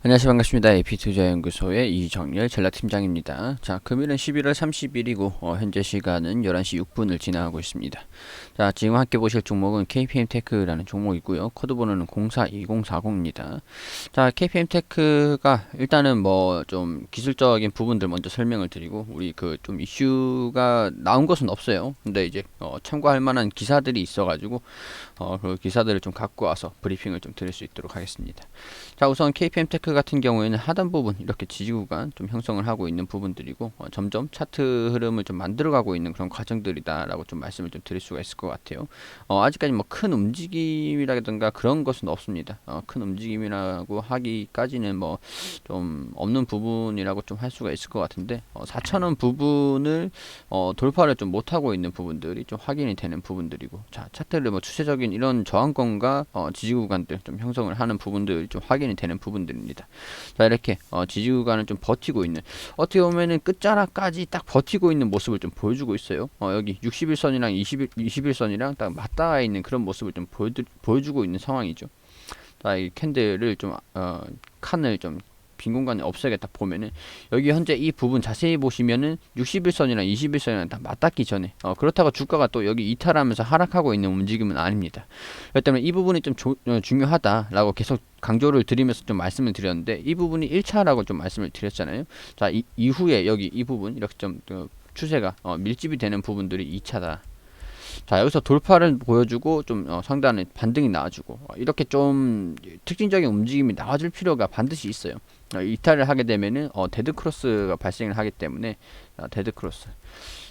안녕하세요. 반갑습니다. AP투자연구소의 이정열 전략팀장입니다. 자, 금일은 11월 30일이고 현재 시간은 11시 6분을 지나가고 있습니다. 자, 지금 함께 보실 종목은 KPM테크라는 종목이고요. 코드번호는 042040입니다. 자, KPM테크가 일단은 뭐 좀 기술적인 부분들 먼저 설명을 드리고, 우리 그 좀 이슈가 나온 것은 없어요. 근데 이제 참고할 만한 기사들이 있어가지고 그 기사들을 좀 갖고 와서 브리핑을 좀 드릴 수 있도록 하겠습니다. 자, 우선 KPM테크 같은 경우에는 하단 부분 이렇게 지지 구간 좀 형성을 하고 있는 부분들이고, 점점 차트 흐름을 좀 만들어가고 있는 그런 과정들이다라고 좀 말씀을 좀 드릴 수가 있을 것 같아요. 아직까지 뭐 큰 움직임이라든가 그런 것은 없습니다. 큰 움직임이라고 하기까지는 뭐 좀 없는 부분이라고 좀 할 수가 있을 것 같은데, 4,000원 부분을 돌파를 좀 못하고 있는 부분들이 좀 확인이 되는 부분들이고, 자, 차트를 뭐 추세적인 이런 저항권과 지지 구간들 좀 형성을 하는 부분들이 좀 확인이 되는 부분들입니다. 자, 이렇게 지지 구간을 좀 버티고 있는, 어떻게 보면은 끝자락까지 딱 버티고 있는 모습을 좀 보여주고 있어요. 여기 61선이랑 21선이랑 딱 맞닿아 있는 그런 모습을 좀 보여주고 있는 상황이죠. 자, 이 캔들을 좀 칸을 좀 빈 공간을 없애겠다 보면은, 여기 현재 이 부분 자세히 보시면은 61선이랑 21선이랑 다 맞닿기 전에 그렇다고 주가가 또 여기 이탈하면서 하락하고 있는 움직임은 아닙니다. 그렇기 때문에 이 부분이 좀 중요하다라고 계속 강조를 드리면서 좀 말씀을 드렸는데, 이 부분이 1차라고 좀 말씀을 드렸잖아요. 자, 이후에 여기 이 부분 이렇게 좀 추세가 밀집이 되는 부분들이 2차다. 자, 여기서 돌파를 보여주고 좀 상단에 반등이 나와주고, 이렇게 좀 특징적인 움직임이 나와줄 필요가 반드시 있어요. 이탈을 하게 되면은 데드 크로스가 발생을 하기 때문에, 데드 크로스.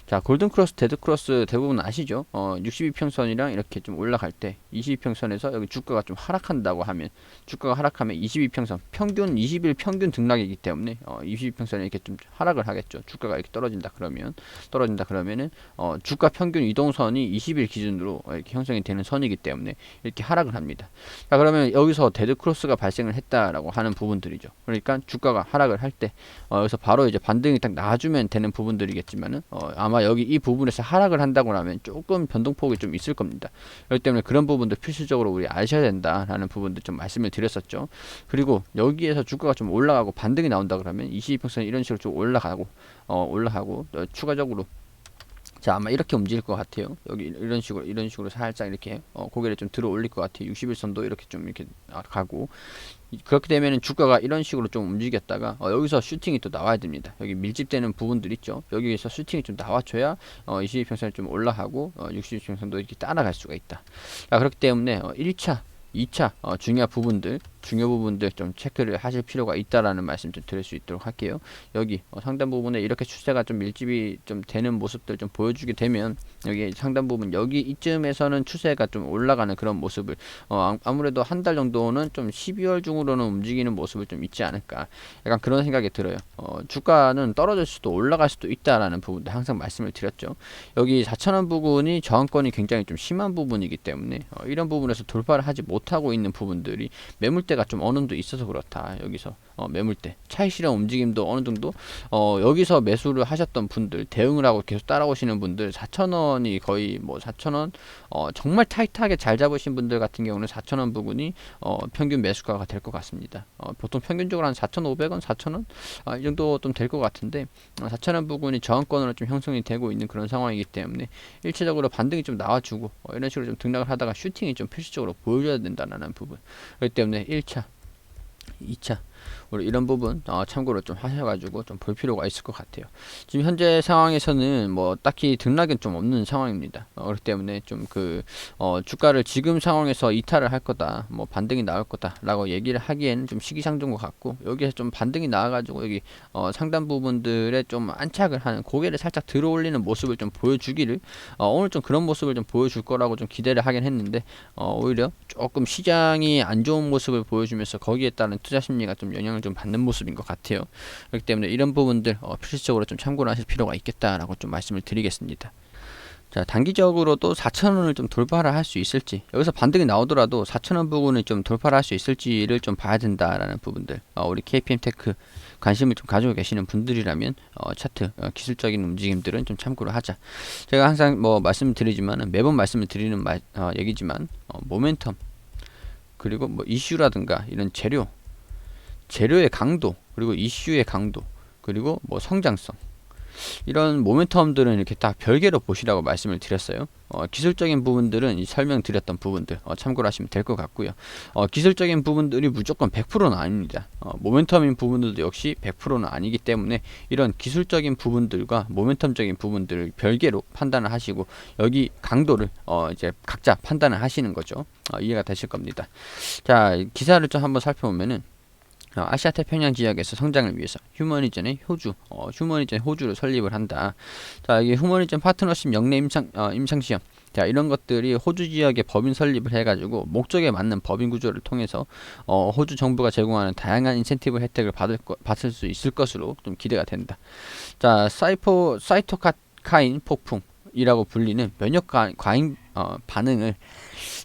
자, 골든 크로스, 데드 크로스 대부분 아시죠? 62평선이랑 이렇게 좀 올라갈 때 22평선에서 여기 주가가 좀 하락한다고 하면, 주가가 하락하면 22평선 평균 20일 평균 등락이기 때문에 22평선에 이렇게 좀 하락을 하겠죠. 주가가 이렇게 떨어진다 그러면은 주가 평균 이동선이 20일 기준으로 이렇게 형성이 되는 선이기 때문에 이렇게 하락을 합니다. 자, 그러면 여기서 데드 크로스가 발생을 했다라고 하는 부분들이죠. 그러니까 주가가 하락을 할 때 여기서 바로 이제 반등이 딱 나와주면 되는 부분들이겠지만은 아마 여기 이 부분에서 하락을 한다고 하면 조금 변동폭이 좀 있을 겁니다. 그렇기 때문에 그런 부분도 필수적으로 우리 아셔야 된다라는 부분도 좀 말씀을 드렸었죠. 그리고 여기에서 주가가 좀 올라가고 반등이 나온다 그러면 22평선 이런 식으로 좀 올라가고 추가적으로, 자, 아마 이렇게 움직일 것 같아요. 여기 이런 식으로 살짝 이렇게 고개를 좀 들어 올릴 것 같아요. 61선도 이렇게 좀 이렇게 가고, 그렇게 되면은 주가가 이런 식으로 좀 움직였다가 여기서 슈팅이 또 나와야 됩니다. 여기 밀집되는 부분들 있죠. 여기에서 슈팅이 좀 나와줘야 22평선이 좀 올라가고 62평선도 이렇게 따라갈 수가 있다. 자, 그렇기 때문에 1차 2차 중요 부분들 좀 체크를 하실 필요가 있다라는 말씀 좀 드릴 수 있도록 할게요. 여기 상단 부분에 이렇게 추세가 좀 밀집이 좀 되는 모습들 좀 보여주게 되면, 여기 상단 부분 여기 이쯤에서는 추세가 좀 올라가는 그런 모습을 아무래도 한 달 정도는 좀 12월 중으로는 움직이는 모습을 좀 있지 않을까, 약간 그런 생각이 들어요. 주가는 떨어질 수도 올라갈 수도 있다라는 부분도 항상 말씀을 드렸죠. 여기 4,000원 부분이 저항권이 굉장히 좀 심한 부분이기 때문에 이런 부분에서 돌파를 하지 못하고 있는 부분들이 매물대가 좀 어느 정도 있어서 그렇다. 여기서 매물대 차익 실현 움직임도 어느 정도 여기서 매수를 하셨던 분들, 대응을 하고 계속 따라오시는 분들, 4,000원이 거의 뭐 4,000원 정말 타이트하게 잘 잡으신 분들 같은 경우는 4,000원 부분이 평균 매수가가 될 것 같습니다. 보통 평균적으로 한 4,500원, 4,000원 이 정도 좀 될 것 같은데, 4,000원 부분이 저항권으로 좀 형성이 되고 있는 그런 상황이기 때문에 일차적으로 반등이 좀 나와주고 이런 식으로 좀 등락을 하다가 슈팅이 좀 필수적으로 보여줘야 된다는 부분. 그렇기 때문에 1차 2차 우리 이런 부분 참고로 좀 하셔가지고 좀 볼 필요가 있을 것 같아요. 지금 현재 상황에서는 뭐 딱히 등락은 좀 없는 상황입니다. 그렇기 때문에 좀 주가를 지금 상황에서 이탈을 할 거다, 뭐 반등이 나올 거다라고 얘기를 하기에는 좀 시기상조인 것 같고, 여기에서 좀 반등이 나와가지고 여기 상단 부분들에 좀 안착을 하는, 고개를 살짝 들어 올리는 모습을 좀 보여주기를 오늘 좀 그런 모습을 좀 보여줄 거라고 좀 기대를 하긴 했는데, 오히려 조금 시장이 안 좋은 모습을 보여주면서 거기에 따른 투자 심리가 좀 영향을 좀 받는 모습인 것 같아요. 그렇기 때문에 이런 부분들 필수적으로 좀 참고를 하실 필요가 있겠다라고 좀 말씀을 드리겠습니다. 자, 단기적으로도 4,000원을 좀 돌파를 할 수 있을지, 여기서 반등이 나오더라도 4,000원 부분을 좀 돌파를 할 수 있을지를 좀 봐야 된다라는 부분들, 우리 KPM테크 관심을 좀 가지고 계시는 분들이라면 차트 기술적인 움직임들은 좀 참고를 하자. 제가 항상 뭐 말씀드리지만, 매번 말씀을 드리는 얘기지만, 모멘텀 그리고 뭐 이슈라든가 이런 재료, 재료의 강도, 그리고 이슈의 강도, 그리고 뭐 성장성, 이런 모멘텀들은 이렇게 딱 별개로 보시라고 말씀을 드렸어요. 기술적인 부분들은 이 설명드렸던 부분들 참고를 하시면 될 것 같고요. 기술적인 부분들이 무조건 100%는 아닙니다. 모멘텀인 부분들도 역시 100%는 아니기 때문에 이런 기술적인 부분들과 모멘텀적인 부분들을 별개로 판단을 하시고 여기 강도를 이제 각자 판단을 하시는 거죠. 이해가 되실 겁니다. 자, 기사를 좀 한번 살펴보면은 아시아 태평양 지역에서 성장을 위해서 휴머니전의 호주를 설립을 한다. 자, 이게 휴머니전 파트너십 영내 임상 시험. 자, 이런 것들이 호주 지역에 법인 설립을 해가지고 목적에 맞는 법인 구조를 통해서 호주 정부가 제공하는 다양한 인센티브 혜택을 받을 수 있을 것으로 좀 기대가 된다. 자, 사이토카인 폭풍이라고 불리는 면역 과잉 반응을,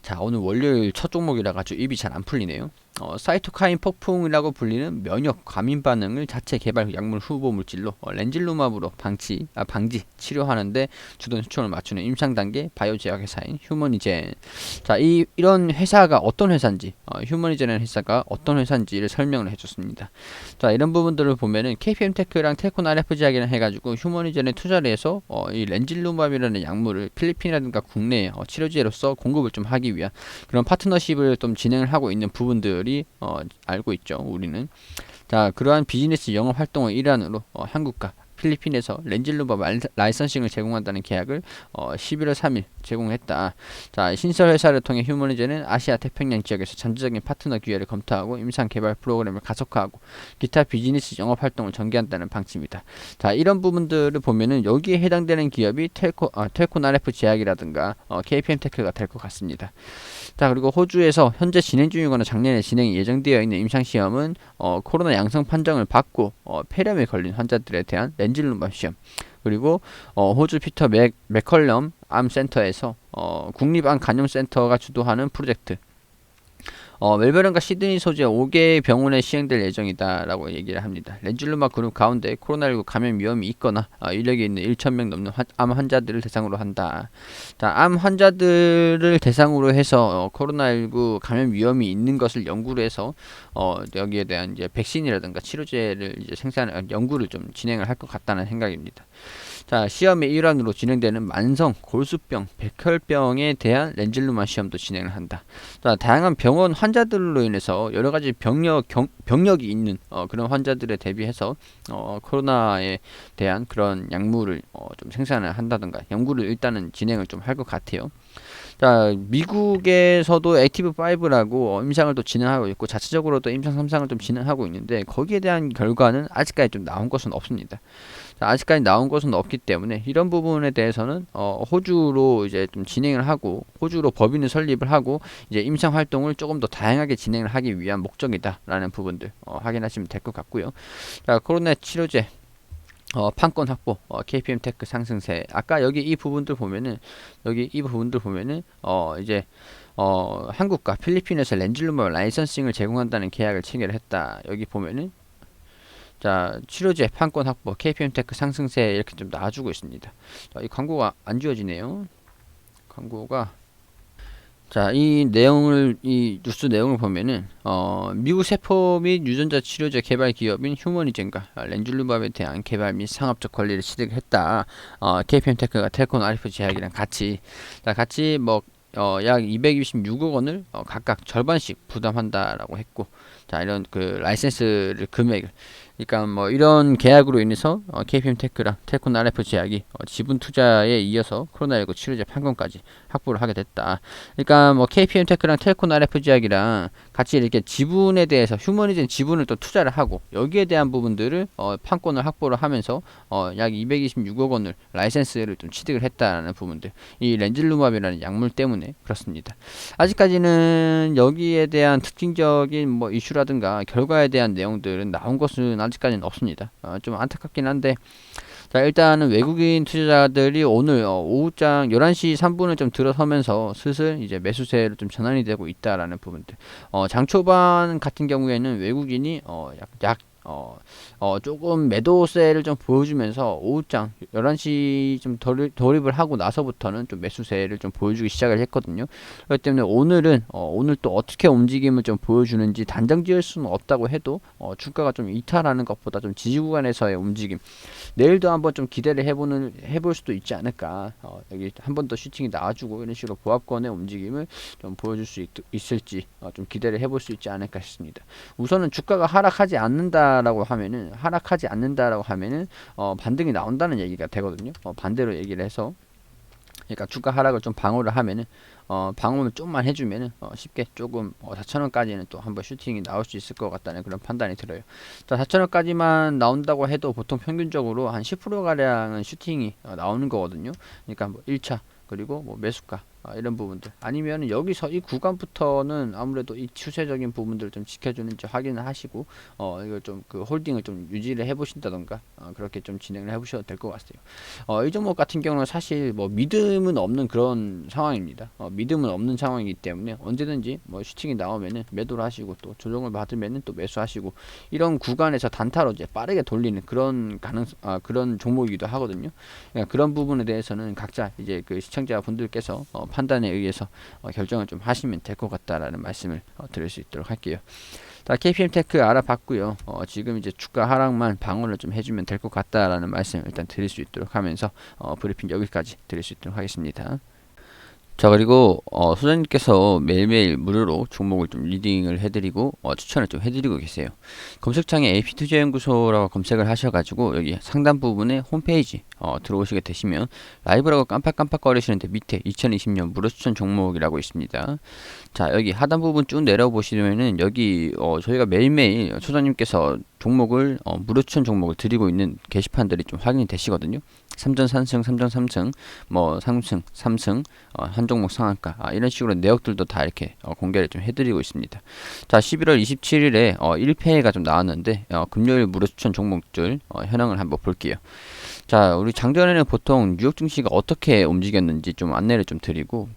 자, 오늘 월요일 첫 종목이라 가지고 입이 잘 안 풀리네요. 사이토카인 폭풍이라고 불리는 면역 과민 반응을 자체 개발 약물 후보 물질로 렌질루마브로 방지 치료하는데 주된 초점을 맞추는 임상 단계 바이오 제약 회사인 휴머니젠. 자, 이런 회사가 어떤 회사인지, 휴머니젠이라는 회사가 어떤 회사인지를 설명을 해줬습니다. 자, 이런 부분들을 보면은 KPM테크랑 텔콘 RF 제약이랑 해가지고 휴머니젠에 투자를 해서 이 렌질루마브라는 약물을 필리핀이라든가 국내에 치료제로서 공급을 좀 하기 위한 그런 파트너십을 좀 진행을 하고 있는 부분들이 알고 있죠, 우리는. 자, 그러한 비즈니스 영업 활동의 일환으로 한국과 필리핀에서 렌질루마브 라이선싱을 제공한다는 계약을 11월 3일 제공했다. 자, 신설 회사를 통해 휴머니젠은 아시아 태평양 지역에서 잠재적인 파트너 기회를 검토하고 임상 개발 프로그램을 가속화하고 기타 비즈니스 영업 활동을 전개한다는 방침이다. 자, 이런 부분들을 보면은 여기에 해당되는 기업이 텔콘 RF 제약이라든가 KPM테크가 될 것 같습니다. 자, 그리고 호주에서 현재 진행 중이거나 작년에 진행이 예정되어 있는 임상시험은 코로나 양성 판정을 받고 폐렴에 걸린 환자들에 대한 렌질루마브 시험, 그리고 호주 피터 맥컬럼 암센터에서 국립암 간염센터가 주도하는 프로젝트, 멜버른과 시드니 소재 5개의 병원에 시행될 예정이다 라고 얘기를 합니다. 렌질루마브 그룹 가운데 코로나19 감염 위험이 있거나 이력이 있는 1,000명 넘는 암 환자들을 대상으로 한다. 자, 암 환자들을 대상으로 해서 코로나19 감염 위험이 있는 것을 연구를 해서 여기에 대한 이제 백신이라든가 치료제를 이제 연구를 좀 진행을 할 것 같다는 생각입니다. 자, 시험의 일환으로 진행되는 만성 골수병, 백혈병에 대한 렌질루마브 시험도 진행을 한다. 자, 다양한 병원 환자들로 인해서 여러 가지 병력이 있는 그런 환자들에 대비해서 코로나에 대한 그런 약물을 좀 생산을 한다든가 연구를 일단은 진행을 좀 할 것 같아요. 자, 미국에서도 액티브5라고 임상을 또 진행하고 있고 자체적으로도 임상 3상을 좀 진행하고 있는데 거기에 대한 결과는 아직까지 좀 나온 것은 없습니다. 자, 아직까지 나온 것은 없기 때문에 이런 부분에 대해서는 호주로 이제 좀 진행을 하고 호주로 법인을 설립을 하고 이제 임상 활동을 조금 더 다양하게 진행을 하기 위한 목적이다라는 부분들 확인하시면 될 것 같고요. 자, 코로나 치료제 판권 확보, KPM테크 상승세. 아까 여기 이 부분들 보면은 이제 한국과 필리핀에서 렌질루마브 라이선싱을 제공한다는 계약을 체결을 했다. 여기 보면은 자, 치료제 판권 확보, KPM테크 상승세 이렇게 좀 놔주고 있습니다. 자, 이 광고가 안 지워지네요. 자, 이 뉴스 내용을 보면은, 미국 세포 및 유전자 치료제 개발 기업인 휴머니젠과 렌질루마브에 대한 개발 및 상업적 권리를 취득했다. KPM테크가 텔콘 RF 제약이랑 같이 약 226억 원을 각각 절반씩 부담한다라고 했고, 자, 이런 그 라이센스 금액을, 그러니까 뭐 이런 계약으로 인해서 KPM테크랑 텔콘 RF 제약이 지분 투자에 이어서 코로나19 치료제 판권까지 확보를 하게 됐다. 그러니까 뭐 KPM테크랑 텔콘 RF 제약이랑 같이 이렇게 지분에 대해서 휴머니젠 지분을 또 투자를 하고 여기에 대한 부분들을 판권을 확보를 하면서 약 226억 원을 라이센스를 좀 취득을 했다라는 부분들, 이 렌질루마브라는 약물 때문에 그렇습니다. 아직까지는 여기에 대한 특징적인 뭐 이슈라든가 결과에 대한 내용들은 나온 것은 아직까지는 없습니다. 좀 안타깝긴 한데, 자, 일단은 외국인 투자자들이 오늘 오후장 11시 3분을 좀 들어서면서 슬슬 이제 매수세로 좀 전환이 되고 있다라는 부분들. 장 초반 같은 경우에는 외국인이 약 조금 매도세를 좀 보여주면서 오후장 11시 좀 돌입을 하고 나서부터는 좀 매수세를 좀 보여주기 시작을 했거든요. 그렇기 때문에 오늘은 오늘 또 어떻게 움직임을 좀 보여주는지 단정 지을 수는 없다고 해도 주가가 좀 이탈하는 것보다 좀 지지 구간에서의 움직임, 내일도 한번 좀 기대를 해볼 수도 있지 않을까. 여기 한 번 더 슈팅이 나와주고 이런 식으로 보합권의 움직임을 좀 보여줄 수 있을지 좀 기대를 해볼 수 있지 않을까 싶습니다. 우선은 주가가 하락하지 않는다라고 하면은 반등이 나온다는 얘기가 되거든요. 반대로 얘기를 해서, 그러니까 주가 하락을 좀 방어를 하면은 방어를 좀만 해주면은 쉽게 조금 4,000원까지는 또 한번 슈팅이 나올 수 있을 것 같다는 그런 판단이 들어요. 자, 4,000원까지만 나온다고 해도 보통 평균적으로 한 10% 가량은 슈팅이 나오는 거거든요. 그러니까 뭐 1차 그리고 뭐 매수가 이런 부분들, 아니면 여기서 이 구간부터는 아무래도 이 추세적인 부분들을 좀 지켜주는지 확인을 하시고 이걸 좀 그 홀딩을 좀 유지를 해보신다던가 그렇게 좀 진행을 해보셔도 될 것 같아요. 이 종목 같은 경우는 사실 뭐 믿음은 없는 그런 상황입니다. 믿음은 없는 상황이기 때문에 언제든지 뭐 슈팅이 나오면은 매도를 하시고 또 조정을 받으면은 또 매수하시고, 이런 구간에서 단타로 이제 빠르게 돌리는 그런 그런 종목이기도 하거든요. 그러니까 그런 부분에 대해서는 각자 이제 그 시청자분들께서 판단에 의해서 결정을 좀 하시면 될 것 같다라는 말씀을 드릴 수 있도록 할게요. 자, KPM 테크 알아봤고요. 지금 이제 주가 하락만 방어를 좀 해주면 될 것 같다라는 말씀 일단 드릴 수 있도록 하면서 브리핑 여기까지 드릴 수 있도록 하겠습니다. 자, 그리고 소장님께서 매일매일 무료로 종목을 좀 리딩을 해드리고 추천을 좀 해드리고 계세요. 검색창에 AP투자연구소라고 검색을 하셔가지고 여기 상단 부분에 홈페이지 들어오시게 되시면 라이브라고 깜빡깜빡거리시는데 밑에 2020년 무료 추천 종목이라고 있습니다. 자, 여기 하단 부분 쭉 내려보시면은 여기 저희가 매일매일 소장님께서 종목을 무료 추천 종목을 드리고 있는 게시판들이 좀 확인이 되시거든요. 3전 3승, 3전 3승, 뭐 3승, 3승, 한 종목 상한가 이런 식으로 내역들도 다 이렇게 공개를 좀 해드리고 있습니다. 자, 11월 27일에 1패가 좀 나왔는데 금요일 무료 추천 종목들 현황을 한번 볼게요. 자, 우리 장전에는 보통 뉴욕 증시가 어떻게 움직였는지 좀 안내를 좀 드리고,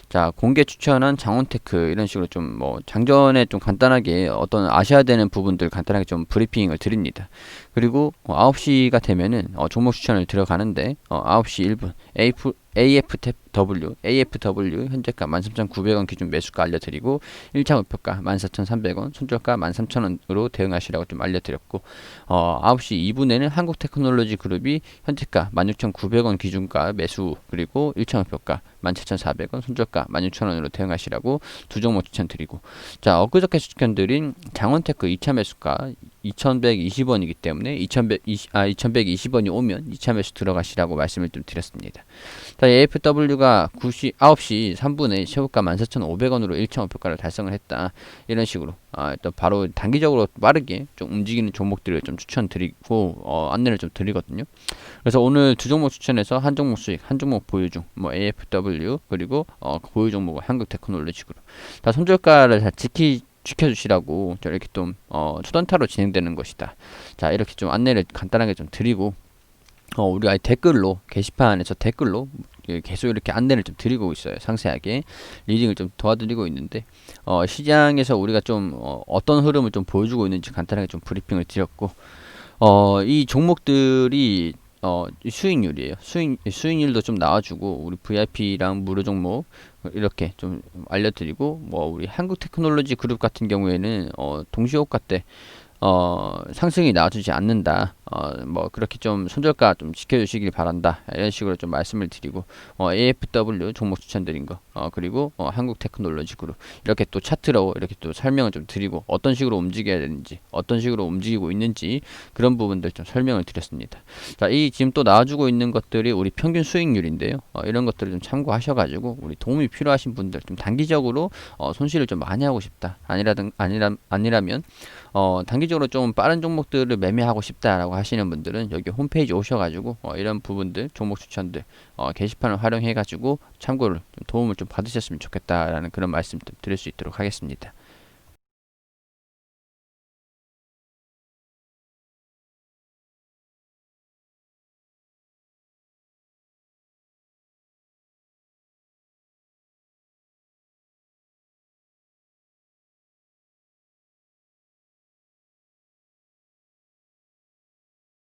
자, 공개 추천한 장원테크 이런 식으로 좀 뭐 장전에 좀 간단하게 어떤 아셔야 되는 부분들 간단하게 좀 브리핑을 드립니다. 그리고 9시가 되면은 종목 추천을 들어가는데 9시 1분 AFW 현재가 13,900원 기준 매수가 알려드리고 1차 목표가 14,300원, 손절가 13,000원으로 대응하시라고 좀 알려드렸고, 9시 2분에는 한국테크놀로지 그룹이 현재가 16,900원 기준가 매수, 그리고 1차 목표가 17,400원, 손절가 16,000원으로 대응하시라고 두 종목 추천드리고, 자, 엊그저께 추천드린 장원테크 2차 매수가 2,120원이기 때문에 2,120원이 오면 2차 매수 들어가시라고 말씀을 좀 드렸습니다. 자, AFW가 9시 3분에 최고가 14,500원으로 1차 목표가를 달성을 했다. 이런 식으로 일단 바로 단기적으로 빠르게 좀 움직이는 종목들을 좀 추천드리고 안내를 좀 드리거든요. 그래서 오늘 두 종목 추천해서 한 종목 수익, 한 종목 보유 중, 뭐 AFW 그리고 보유 종목은 한국테크놀로지로. 자, 손절가를 잘 지켜주시라고 이렇게 좀 초단타로 진행되는 것이다. 자, 이렇게 좀 안내를 간단하게 좀 드리고, 우리가 댓글로, 게시판에서 댓글로 계속 이렇게 안내를 좀 드리고 있어요. 상세하게 리딩을 좀 도와드리고 있는데, 시장에서 우리가 좀 어떤 흐름을 좀 보여주고 있는지 간단하게 좀 브리핑을 드렸고, 이 종목들이 수익률이에요. 수익률도 좀 나와주고, 우리 VIP랑 무료 종목 이렇게 좀 알려드리고, 뭐 우리 한국테크놀로지 그룹 같은 경우에는 동시호가 때 상승이 나와주지 않는다. 뭐 그렇게 좀 손절가 좀 지켜주시길 바란다. 이런 식으로 좀 말씀을 드리고, AFW 종목 추천드린 거, 그리고 한국테크놀로지 그룹 이렇게 또 차트로 이렇게 또 설명을 좀 드리고, 어떤 식으로 움직여야 되는지, 어떤 식으로 움직이고 있는지 그런 부분들 좀 설명을 드렸습니다. 자, 이 지금 또 나와주고 있는 것들이 우리 평균 수익률인데요. 이런 것들을 좀 참고하셔가지고 우리 도움이 필요하신 분들, 좀 단기적으로 손실을 좀 많이 하고 싶다. 아니라면 단기적으로 좀 빠른 종목들을 매매하고 싶다라고 하시는 분들은 여기 홈페이지 오셔가지고 이런 부분들, 종목 추천들 게시판을 활용해가지고 참고를 좀 도움을 좀 받으셨으면 좋겠다라는 그런 말씀 좀 드릴 수 있도록 하겠습니다.